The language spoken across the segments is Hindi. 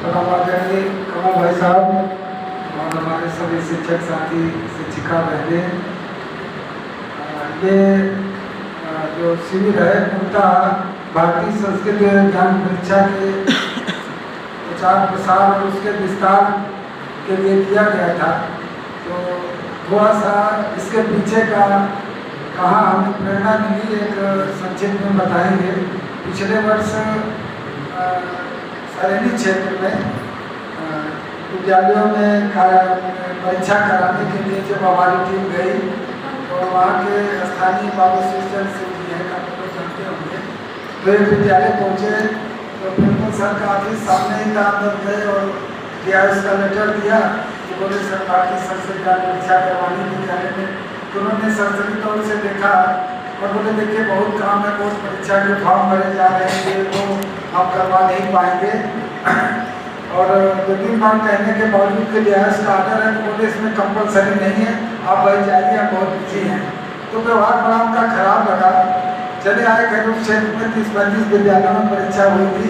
प्रणाम आदरणीय कमल भाई साहब और हमारे सभी शिक्षक साथी शिक्षिका बहनें। ये जो शिविर है उनका भारतीय संस्कृत ज्ञान परीक्षा के प्रचार प्रसार और उसके विस्तार के लिए किया गया था। तो थोड़ा सा इसके पीछे का कहाँ हमें प्रेरणा मिली एक संक्षिप्त में बताएंगे। पिछले वर्ष सैनिक क्षेत्र में विद्यालयों में परीक्षा कराने के लिए जब हमारी टीम गई तो वहाँ के स्थानीय बाबू सिस्टर सिंह जी हैं, आप लोग जानते होंगे। तो एक विद्यालय पहुँचे तो प्रिंसिपल सर का ऑफिस सामने ही था, अंदर गए और क्या उसका लेटर दिया कि बोले सर भारतीय संस्कृत का परीक्षा करवानी विद्यालय में। तो उन्होंने सरसरी तौर से देखा और बोले देखिए बहुत काम है, बहुत परीक्षा के फॉर्म भरे जा रहे हैं, ये तो आप करवा नहीं पाएंगे। और 2-3 बार कहने के बावजूद के लिहाज का आर्डर है तो बोले इसमें कंपलसरी नहीं है, आप भाई जाइए, आप बहुत बिजी हैं। तो व्यवहार बड़ा उनका खराब लगा। चले आए खैर उस क्षेत्र में 30-35 विद्यालयों में परीक्षा हुई थी।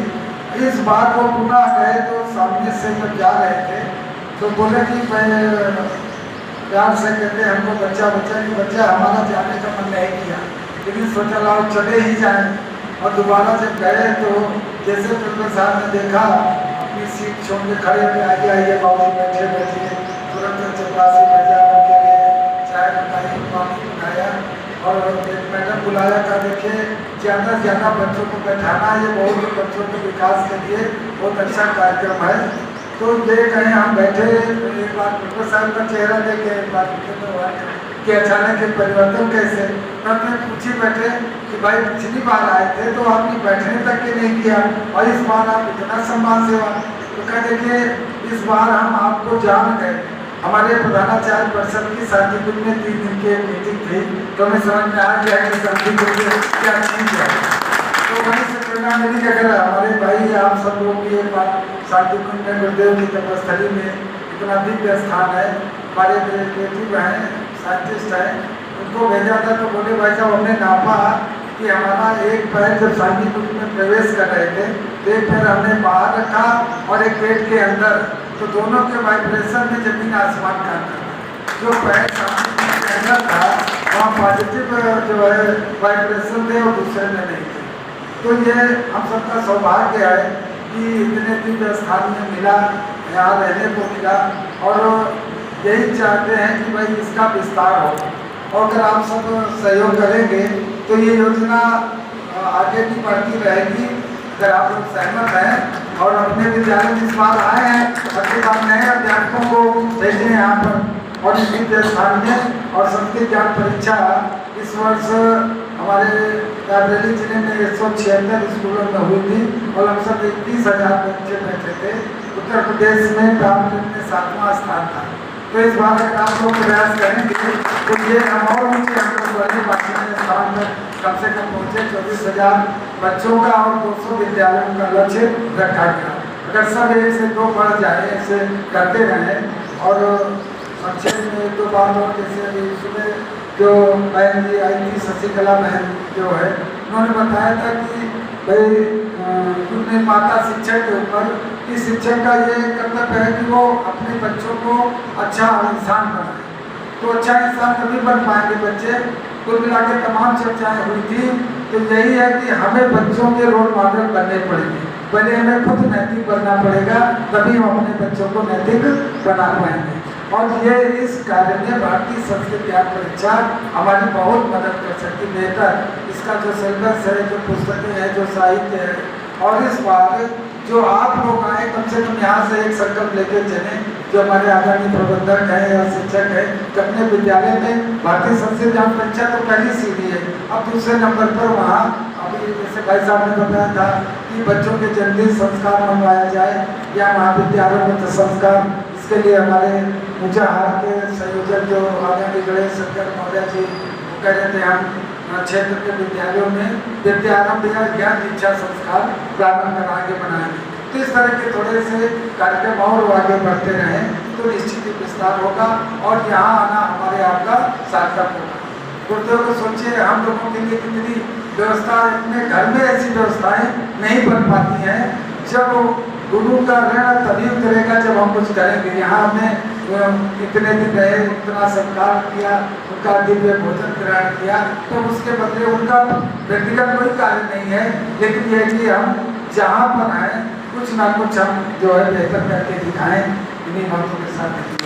इस बार वो पुनः गए तो सामने से जब जा रहे थे तो बोले कि प्यार से कहते हमको बच्चा कि बच्चा हमारा जाने का मन नहीं किया, लेकिन सोचा लाओ चले ही जाएं। और दोबारा जब गए तो जैसे प्रिंसिपल साहब ने देखा अपनी सीट छोड़ के खड़े थे, आइए बाबू बैठिए, तुरंत चपरासी भेजा उनके लिए चाय बनाई, पानी बनाया और एक मैडम बुलाया का देखिए ज़्यादा से ज़्यादा बच्चों को बैठाना, ये बहुत बच्चों के विकास के लिए बहुत अच्छा कार्यक्रम है। तो ये कहीं हम बैठे एक बार प्रिंसिपल साहब का चेहरा देखे, एक बार कि अचानक के परिवर्तन कैसे। तब मैं पूछी बैठे कि भाई पिछली बार आए थे तो आपने बैठने तक के नहीं किया और इस बार आप इतना सम्मान सेवा। तो कह देखिए इस बार हम आपको जान गए। हमारे प्रधानाचार्य परिषद की शांतिकुंज में 3 दिन की मीटिंग थी तो हमें समझ में आ गया कि शांतिकुंज क्या चीज़ है। तो वहीं से प्रेरणा मिली कि अगर हमारे भाई आप सब लोग की एक बार शांतिकुंज में गुरुदेव की तपस्थली में इतना दिव्य स्थान है, हमारे रिलेटिव हैं साइंटिस्ट हैं, उनको भेजा था तो बोले भाई साहब हमने नापा कि हमारा एक पैर जब शांतिकुंज में प्रवेश कर रहे थे तो एक पैर हमने बाहर रखा और एक पेट के अंदर, तो दोनों के वाइब्रेशन में जमीन आसमान का अंतर था। जो पैर शांतिकुंज के अंदर था वहाँ पॉजिटिव जो है वाइब्रेशन थे और दूसरे में नहीं थे। तो ये हम सबका सौभाग्य है कि इतने दिव्य स्थान में मिला, यहाँ रहने को मिला और यही चाहते हैं कि भाई इसका विस्तार हो। और अगर आप सब सहयोग करेंगे तो ये योजना आगे भी बढ़ती रहेगी। अगर आप लोग सहमत हैं और अपने विद्यालय जिस बार आए हैं अगली बार नए अध्यापकों को भेजें यहाँ पर और इस विद्या स्थान में। और संस्कृत ज्ञान परीक्षा इस वर्ष हमारे रायबरेली जिले में 176 स्कूलों में हुई थी और हम सब 21,000 बच्चे बैठे थे। उत्तर प्रदेश में प्राप्त में 7वां स्थान था। तो इस बार अगर आप लोग प्रयास करेंगे तो ये हम और नीचे हम लोग बड़े बाकी स्थान पर कम से कम पहुँचे। 24,000 बच्चों का और 200 विद्यालयों का लक्ष्य रखा गया। अगर सब 1 से 2 बढ़ जाए, ऐसे करते रहें। और संक्षेप में 2 बात और, जैसे अभी सुबह जो बहन जी आई थी शशिकला बहन जो है, उन्होंने बताया था कि भाई उन्होंने माता शिक्षक के ऊपर कि शिक्षक का ये कर्तव्य है कि वो अपने बच्चों को अच्छा इंसान बनाए। तो अच्छा इंसान तभी बन पाएंगे बच्चे। कुल मिला के तमाम चर्चाएँ हुई थी तो यही है कि हमें बच्चों के रोल मॉडल बनने पड़ेंगे। पहले हमें खुद नैतिक बनना पड़ेगा, तभी हम अपने बच्चों को नैतिक बना पाएंगे। और ये इस कार्य में भारतीय संस्कृत ज्ञान परीक्षा हमारी बहुत मदद कर सकती है। बेहतर इसका जो सिलेबस है, जो पुस्तकें हैं, जो साहित्य है, और इस बार जो आप लोग आए कम से कम यहाँ से एक संकल्प लेके चलें, जो हमारे आदरणीय प्रबंधक हैं या शिक्षक हैं, कि अपने विद्यालय में भारतीय संस्कृत ज्ञान परीक्षा तो पहली सीढ़ी है, अब दूसरे नंबर पर वहाँ अभी जैसे भाई साहब ने बताया था कि बच्चों के जन्मदिन संस्कार मनवाया जाए या महाविद्यालय संस्कार। इसके लिए हमारे ऊंचाहार के संयोजक जो आदरणीय गणेश शंकर मौर्य जी कह रहे थे हम क्षेत्र के विद्यालयों में विद्यारंभ या ज्ञान दीक्षा संस्कार प्रारंभ कराएंगे, बनाएंगे। तो इस तरह के थोड़े से कार्यक्रम और आगे बढ़ते रहें तो निश्चित ही विस्तार होगा और यहाँ आना हमारे आपका सार्थक होगा। गुरुदेव को सोचिए हम लोगों के लिए कितनी व्यवस्था, अपने घर में ऐसी व्यवस्थाएं नहीं बन पाती हैं। जब गुरु का ऋण तभी उतरेगा जब हम कुछ करेंगे। यहाँ हमने इतने दिन रहे, इतना सत्कार किया, उनका दिव्य भोजन ग्रहण किया, तो उसके बदले उनका व्यक्तिगत कोई कार्य नहीं है, लेकिन यह कि हम जहाँ पर हैं कुछ ना कुछ हम जो है बेहतर करके दिखाएं। इन्हीं बातों के साथ